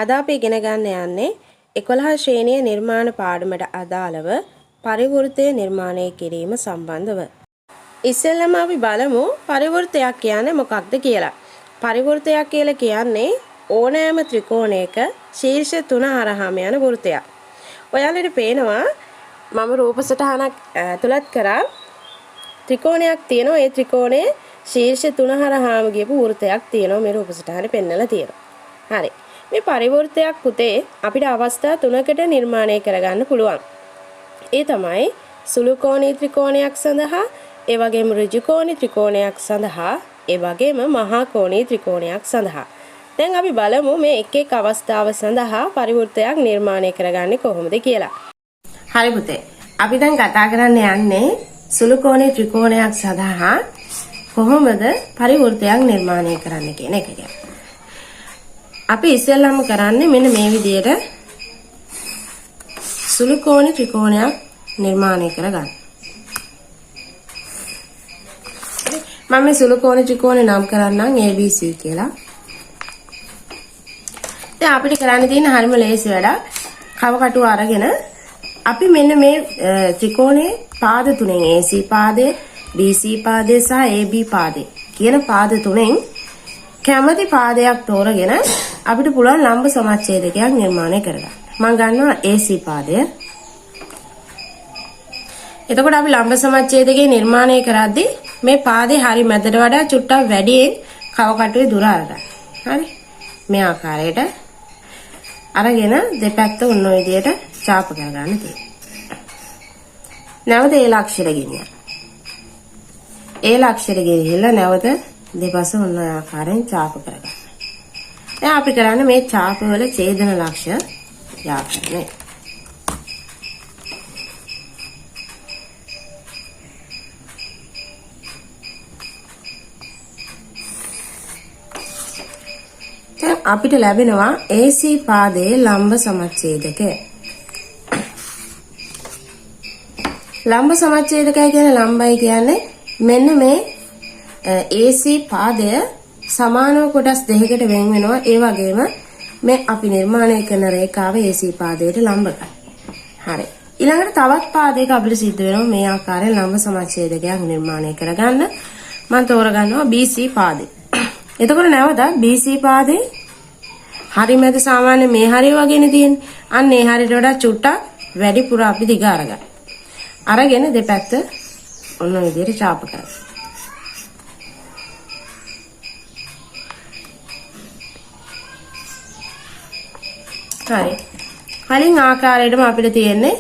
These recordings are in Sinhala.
අද අපි ඉගෙන ගන්න යන්නේ 11 ශ්‍රේණියේ නිර්මාණ පාඩමට අදාළව පරිවෘත්තය නිර්මාණය කිරීම සම්බන්ධව. ඉස්සෙල්ලාම අපි බලමු පරිවෘත්තයක් කියන්නේ මොකක්ද කියලා. පරිවෘත්තයක් කියලා කියන්නේ ඕනෑම ත්‍රිකෝණයක ශීර්ෂ 3 හරහාම යන වෘත්තයක්. ඔයාලට පේනවා මම රූප සටහනක් ඇතුළත් කරා ත්‍රිකෝණයක් තියෙනවා. ඒ ත්‍රිකෝණයේ ශීර්ෂ 3 හරහාම ගියපු වෘත්තයක් තියෙනවා. මේ රූප සටහනේ පෙන්නලා තියෙනවා. හරි. මේ පරිවෘත්තයක් පුතේ අපිට අවස්ථා 3කට නිර්මාණය කරගන්න පුළුවන්. ඒ තමයි සුළු කෝණී ත්‍රිකෝණයක් සඳහා, ඒ වගේම ඍජු කෝණී ත්‍රිකෝණයක් සඳහා, ඒ වගේම මහා කෝණී ත්‍රිකෝණයක් සඳහා. දැන් අපි බලමු මේ එක් එක් අවස්ථාව සඳහා පරිවෘත්තයක් නිර්මාණය කරගන්නේ කොහොමද කියලා. හරි පුතේ. අපි දැන් කතා කරන්න යන්නේ සුළු කෝණී ත්‍රිකෝණයක් සඳහා කොහොමද පරිවෘත්තයක් නිර්මාණය කරන්න කියන එක ගැන. අපි ඉස්සෙල්ලාම කරන්නේ මෙන්න මේ විදිහට සුළු කෝණී ත්‍රිකෝණයක් නිර්මාණය කරගන්න. මම මේ සුළු කෝණී ත්‍රිකෝණය නම් කරන්නම් ABC කියලා. දැන් අපිට කරන්න තියෙන හරිම ලේසි වැඩක්. කව කටුව අරගෙන අපි මෙන්න මේ ත්‍රිකෝණයේ පාද තුනෙන් AC පාදය, BC පාදය සහ AB පාදය කියන පාද තුනෙන් කැමති පාදයක් තෝරගෙන අපිට පුළුවන් ලම්බ සමච්ඡේදකයක් නිර්මාණය කරගන්න. මම ගන්නවා AC පාදය. එතකොට අපි ලම්බ සමච්ඡේදකේ නිර්මාණය කරද්දී මේ පාදේ හරි මැදට වඩා චුට්ටක් වැඩියෙන් කව කටුවේ දුර අරගන්න. හරි? මේ ආකාරයට අරගෙන දෙපැත්ත උන්න විදියට ඡාප කරගන්න තියෙනවා. නැවත ඒ ලක්ෂර ගෙනියන්න. ඒ ලක්ෂර ගෙනියලා නැවත දෙපස උන්න ආකාරයෙන් ඡාප කරගන්න. දැන් අපි කරන්නේ මේ ඡාප වල ඡේදන ලක්ෂ යා කරන්නේ. දැන් අපිට ලැබෙනවා AC පාදයේ ලම්බ සමච්ඡේදකය. ලම්බ සමච්ඡේදකය කියන්නේ ලම්බයි කියන්නේ මෙන්න මේ AC පාදය සමානව කොටස් දෙකකට වෙන් වෙනවා. ඒ වගේම මේ අපි නිර්මාණය කරන රේඛාව AC පාදයට ලම්බකයි. හරි. ඊළඟට තවත් පාදයක අපිට සිද්ධ වෙනවා මේ ආකාරයෙන් ලම්බ සමච්ඡේදකයක් නිර්මාණය කරගන්න. මම තෝරගන්නවා BC පාදය. එතකොට නැවත BC පාදේ හරි මැද සාමාන්‍ය මේ හරිය වගේනේ තියෙන්නේ. අන්න ඒ හරියට වඩා චුට්ටක් වැඩිපුර අපි දිග අරගන්න. අරගෙන දෙපැත්ත ඔන්න විදිහට ඡාප කරගන්න. හරි. කලින් ආකාරයටම අපිට තියෙන්නේ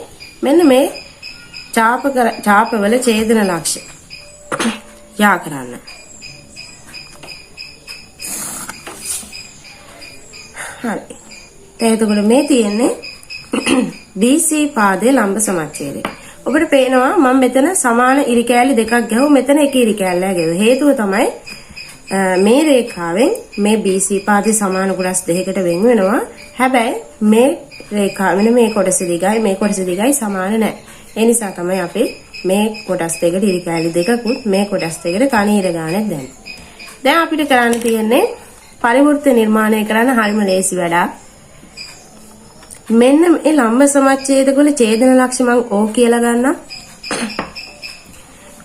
මෙන්න මේ ඡාපවල ඡේදන ලක්ෂ යා කරන්න. හරි. එතකොට මේ තියෙන්නේ BC පාදයේ ලම්බ සමච්ඡේදය. ඔබට පේනවා මම මෙතන සමාන ඉරි කෑලි දෙකක් ගැහුවා. මෙතන එක ඉරි කෑල්ලක් ගැහුවා. හේතුව තමයි මේ රේඛාවෙන් මේ BC පාදයේ සමාන කොටස් දෙකකට වෙන් වෙනවා. හැබැයි මේ රේඛාව වෙන මේ කොටස දිගයි මේ කොටස දිගයි සමාන නැහැ. ඒ නිසා තමයි අපි මේ කොටස් දෙකට ඉරි කෑලි දෙකකුත් මේ කොටස් දෙකට තනි ඉර ගානක් දැම්මේ. දැන් අපිට කරන්න තියෙන්නේ පරිවෘත්ත නිර්මාණය කරන්න හරිම ලේසි වැඩක්. මෙන්න මේ ලම්බ සමච්ඡේදවල ඡේදන ලක්ෂ මම O කියලා ගන්නම්.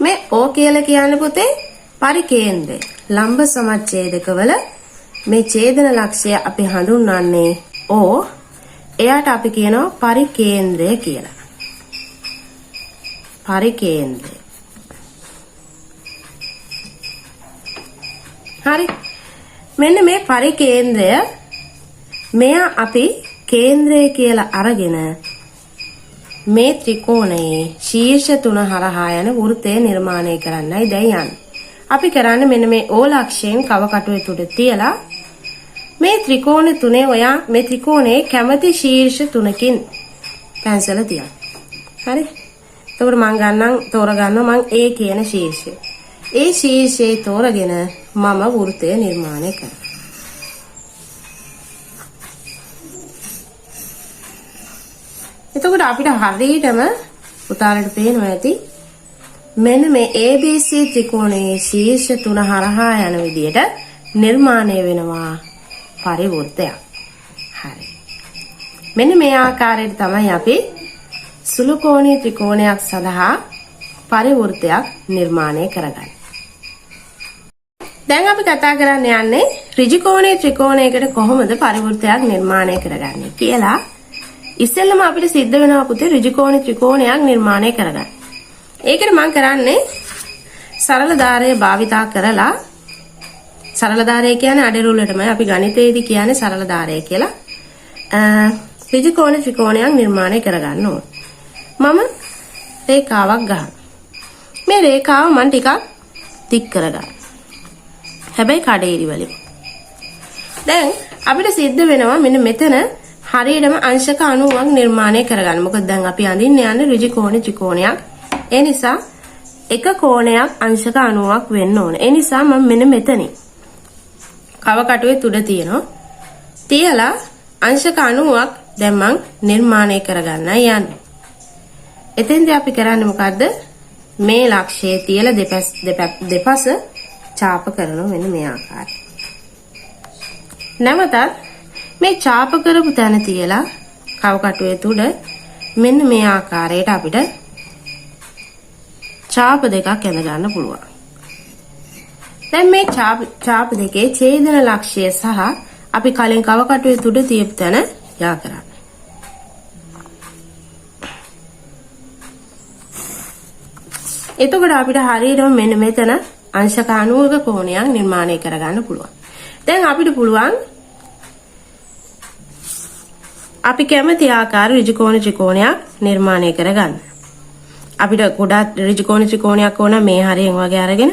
මේ O කියලා කියන්නේ පුතේ පරිකේන්ද්‍රය. ලම්බ සමච්ඡේදකවල මේ ඡේදන ලක්ෂය අපි හඳුන්වන්නේ O. එයාට අපි කියනවා පරිකේන්ද්‍රය කියලා. පරිකේන්ද්‍රය. හරි. මෙන්න මේ පරිකේන්ද්‍රය මෙයා අපි කේන්ද්‍රය කියලා අරගෙන මේ ත්‍රිකෝණයේ ශීර්ෂ 3 හරහා යන වෘත්තය නිර්මාණය කරන්නයි දැන් යන්නේ. අපි කරන්නේ මෙන්න මේ O ලක්ෂයෙන් කව කටුවේ තුඩ තියලා මේ ත්‍රිකෝණ තුනේ ඔයා මේ ත්‍රිකෝණයේ කැමති ශීර්ෂ 3කින් පැන්සල තියන්න. හරි? එතකොට මම තෝරගන්නවා මම A කියන ශීර්ෂය. ඒ ශීර්ෂයේ තෝරගෙන මම වෘත්තය නිර්මාණය කරනවා. එතකොට අපිට හරියටම උතාලට පේනවා ඇති මෙන්න මේ ABC ත්‍රිකෝණයේ ශීර්ෂ 3 හරහා යන විදියට නිර්මාණය වෙනවා පරිවෘත්තයක්. හරි. මෙන්න මේ ආකාරයට තමයි අපි සුළු කෝණී ත්‍රිකෝණයක් සඳහා පරිවෘත්තයක් නිර්මාණය කරගන්නේ. දැන් අපි කතා කරන්න යන්නේ ඍජු කෝණී ත්‍රිකෝණයකට කොහොමද පරිවෘත්තයක් නිර්මාණය කරගන්නේ කියලා. ඉස්සෙල්ලම අපිට සිද්ධ වෙනවා පුතේ ඍජු කෝණී ත්‍රිකෝණයක් නිර්මාණය කරගන්න. ඒකට මම කරන්නේ සරල ධාරය භාවිතා කරලා සරල ධාරය කියන්නේ අඩරුලටම අපි ගණිතයේදී කියන්නේ සරල ධාරය කියලා. ඍජු කෝණී ත්‍රිකෝණයක් නිර්මාණය කරගන්න ඕන. මම රේඛාවක් ගන්නවා. මේ රේඛාව මම ටිකක් දික් කරගන්නවා. හැබැයි කඩේරි වලින්. දැන් අපිට සිද්ධ වෙනවා මෙන්න මෙතන හරියටම අංශක 90ක් නිර්මාණය කරගන්න. මොකද දැන් අපි අඳින්න යන්නේ ඍජු කෝණී ත්‍රිකෝණයක්. ඒ නිසා එක කෝණයක් අංශක 90ක් වෙන්න ඕන. ඒ නිසා මම මෙන්න මෙතනින් කව කටුවේ තුඩ තියෙනවා. තියලා අංශක 90ක් දැන් මම නිර්මාණය කරගන්නයි යන්නේ. එතෙන්දී අපි කරන්නේ මොකද්ද? මේ ලක්ෂයේ තියලා දෙපස ඡාප කරනවා මෙන්න මේ ආකාරයට. නැවතත් මේ ඡාප කරපු තැන තියලා කව කටුවේ තුඩ මෙන්න මේ ආකාරයට අපිට ඡාප දෙකක් ඇඳ ගන්න පුළුවන්. දැන් මේ ඡාප දෙකේ ඡේදන ලක්ෂය සහ අපි කලින් කව කටුවේ තුඩ තියපු තැන යා කරන්න. එතකොට අපිට හරියටම මෙන්න මෙතන අංශක 90ක කෝණයක් නිර්මාණය කරගන්න පුළුවන්. දැන් අපිට පුළුවන් අපි කැමති ආකාර ඍජු කෝණ ත්‍රිකෝණයක් නිර්මාණය කරගන්න. අපිට ගොඩාක් ඍජු කෝණ ත්‍රිකෝණයක් ඕන මේ හරියෙන් වගේ අරගෙන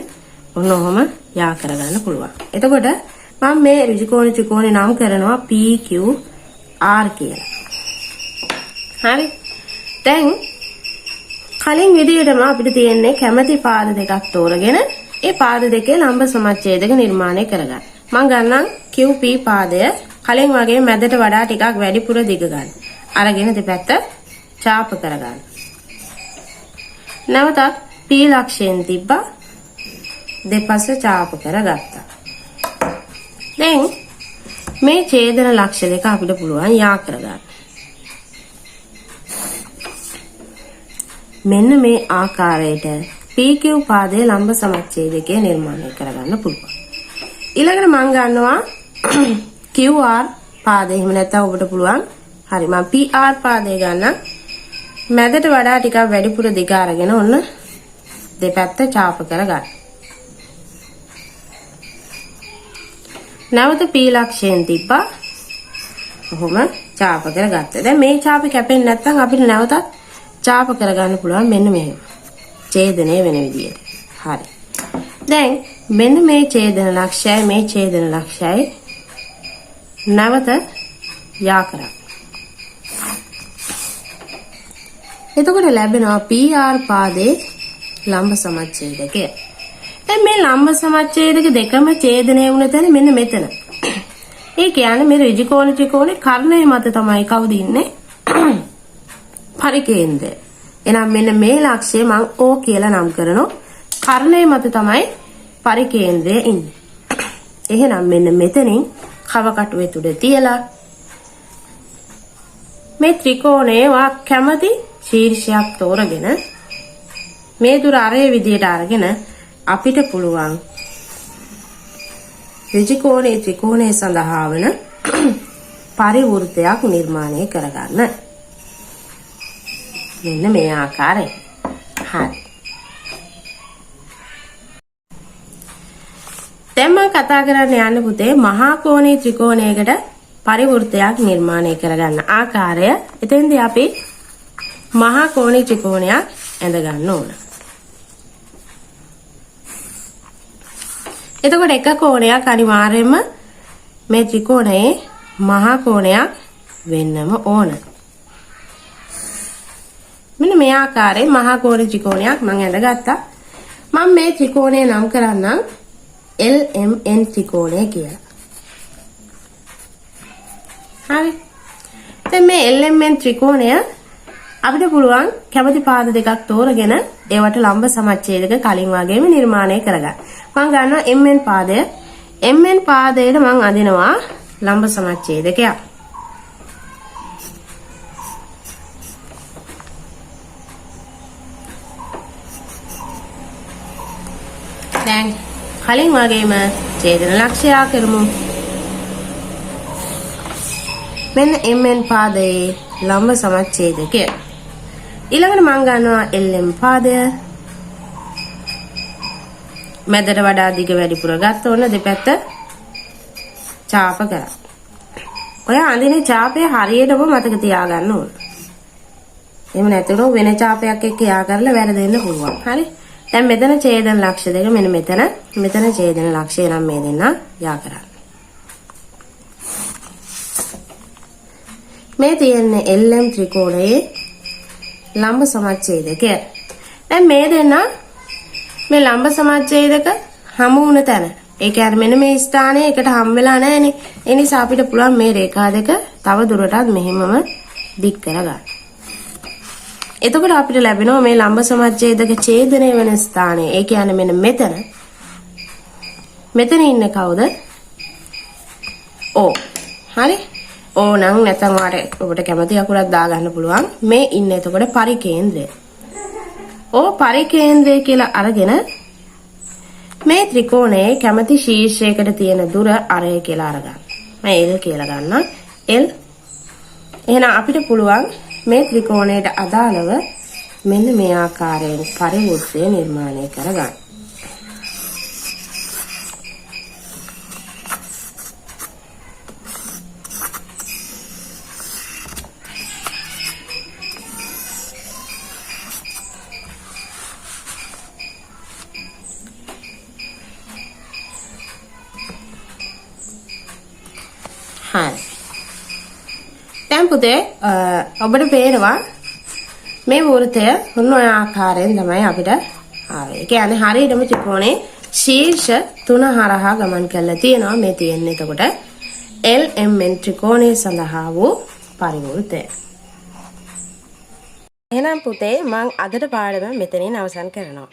ඔන්න ඔහොම යා කරගන්න පුළුවන්. එතකොට මම මේ ඍජු කෝණ ත්‍රිකෝණේ නම් කරනවා PQR කියලා. හරි. දැන් කලින් විදියටම අපිට තියෙන්නේ කැමති පාද දෙකක් තෝරගෙන ඒ පාද දෙකේ ලම්බ සමච්ඡේදක නිර්මාණය කරගන්න. මම ගන්නම් QP පාදය කලින් වගේ මැදට වඩා ටිකක් වැඩිපුර දිග ගන්න. අරගෙන දෙපැත්ත ඡාප කරගන්න. නැවතත් P ලක්ෂයෙන් තිබ්බා දෙපස ඡාප කරගත්තා. දැන් මේ ඡේදන ලක්ෂ දෙක අපිට පුළුවන් යා කරගන්න. මෙන්න මේ ආකාරයට PQ පාදයේ ලම්බ සමච්ඡේදකය නිර්මාණය කරගන්න පුළුවන්. ඊළඟට මම ගන්නවා QR පාදය. එහෙම නැත්නම් ඔබට පුළුවන් හරි මම PR පාදය ගන්න. මැදට වඩා ටිකක් වැඩිපුර දිග අරගෙන ඔන්න දෙපැත්ත ඡාප කරගන්න. නැවත P ලක්ෂයෙන් තිබ්බා. කොහොම ඡාප කරගත්තා. දැන් මේ ඡාපේ කැපෙන්නේ නැත්නම් අපිට නැවතත් ඡාප කරගන්න පුළුවන් මෙන්න මෙහෙම. ඡේදනය වෙන විදියට. හරි. දැන් මෙන්න මේ ඡේදන ලක්ෂයයි මේ ඡේදන ලක්ෂයයි නැවත යා කරා. එතකොට ලැබෙනවා PR පාදයේ ලම්බ සමච්ඡේදකය. දැන් මේ ලම්බ සමච්ඡේදක දෙකම ඡේදනය වුණ තැන මෙන්න මෙතන. ඒ කියන්නේ මේ ඍජු කෝණ ත්‍රිකෝණේ කර්ණය මත තමයි කවුද ඉන්නේ? පරිකේන්ද්‍රය. එහෙනම් මෙන්න මේ ලක්ෂය මම O කියලා නම් කරනවා. කර්ණය මත තමයි පරිකේන්ද්‍රය ඉන්නේ. එහෙනම් මෙන්න මෙතනින් කව කටුවේ තුඩ තියලා මේ ත්‍රිකෝණයේ වා කැමති ශීර්ෂයක් තෝරගෙන මේ දුර අරේ විදියට අරගෙන අපිට පුළුවන් ඍජු කෝණයේ ත්‍රිකෝණය සඳහා වන පරිවෘත්තයක් නිර්මාණය කරගන්න. මෙන්න මේ ආකාරය. හරි. දැන් මම කතා කරන්න යන්න පුතේ මහා කෝණී ත්‍රිකෝණයකට පරිවෘත්තයක් නිර්මාණය කරගන්න ආකාරය. එතෙන්දී අපි මහා කෝණී ත්‍රිකෝණයක් ඇඳ ගන්න ඕන. එතකොට එක කෝණයක් අනිවාර්යයෙන්ම මේ ත්‍රිකෝණයේ මහා කෝණයක් වෙන්නම ඕන. මෙන්න මේ ආකාරයේ මහා කෝණ ත්‍රිකෝණයක් මම ඇඳගත්තා. මම මේ ත්‍රිකෝණය නම් කරන්නම් LMN ත්‍රිකෝණය කියලා. හරි. දැන් මේ LMN ත්‍රිකෝණය අපිට පුළුවන් කැමති පාද දෙකක් තෝරගෙන ඒවට ලම්බ සමච්ඡේදක කලින් වගේම නිර්මාණය කරගන්න. මම ගන්නවා MN පාදය. MN පාදයට මම අදිනවා ලම්බ සමච්ඡේදකයක්. දැන් කලින් වගේම ඡේදන ලක්ෂය කරමු. මෙන්න MN පාදයේ ලම්බ සමච්ඡේදකය. ඊළඟට මම ගන්නවා LM පාදය. මැදට වඩා දිග වැඩිපුර ගත්ත ඕන දෙපැත්ත ඡාප කරා. ඔය අඳින ඡාපය හරියටම මතක තියාගන්න ඕන. එහෙම නැතුනොත් වෙන ඡාපයක් එක්ක යා කරලා වැරදෙන්න පුළුවන්. හරි. දැන් මෙතන ඡේදන ලක්ෂ දෙක මෙන්න මෙතන ඡේදන ලක්ෂය නම් මේ දෙන්න යා කරන්න. මේ තියෙන්නේ LM ත්‍රිකෝණයේ ලම්බ සමච්ඡේදකය. දැන් මේ දෙන්න මේ ලම්බ සමච්ඡේදක හමු වුණ තැන. ඒ කියන්නේ මෙන්න මේ ස්ථානයේ එකට හම් වෙලා නැහැනේ. ඒ නිසා අපිට පුළුවන් මේ රේඛා දෙක තව දුරටත් මෙහෙමම දික් කරගන්න. එතකොට අපිට ලැබෙනවා මේ ලම්බ සමච්ඡේදක ඡේදනය වෙන ස්ථානය. ඒ කියන්නේ මෙන්න මෙතන. මෙතන ඉන්නේ කවුද? O. හරි? O නම් නැත්නම් ඔබට කැමති අකුරක් දාගන්න පුළුවන්. මේ ඉන්නේ එතකොට පරිකේන්ද්‍රය. O පරිකේන්ද්‍රය කියලා අරගෙන මේ ත්‍රිකෝණයේ කැමති ශීර්ෂයකට තියෙන දුර අරය කියලා අරගන්න. මම L කියලා ගන්නම්. L. එහෙනම් අපිට පුළුවන් මේ ත්‍රිකෝණයට අදාළව මෙන්න මේ ආකාරයෙන් පරිවෘත්තය නිර්මාණය කරගන්න. හරි. දැන් පුතේ ඔබට පේනවා මේ වෘත්තය මොන ආකාරයෙන් තමයි අපිට ආවේ. ඒ කියන්නේ හරියටම ත්‍රිකෝණේ ශීර්ෂ 3 හරහා ගමන් කරලා තියෙනවා. මේ තියෙන්නේ එතකොට LMN ත්‍රිකෝණය සඳහා වූ පරිවෘත්තය. එහෙනම් පුතේ මම අදට පාඩම මෙතනින් අවසන් කරනවා.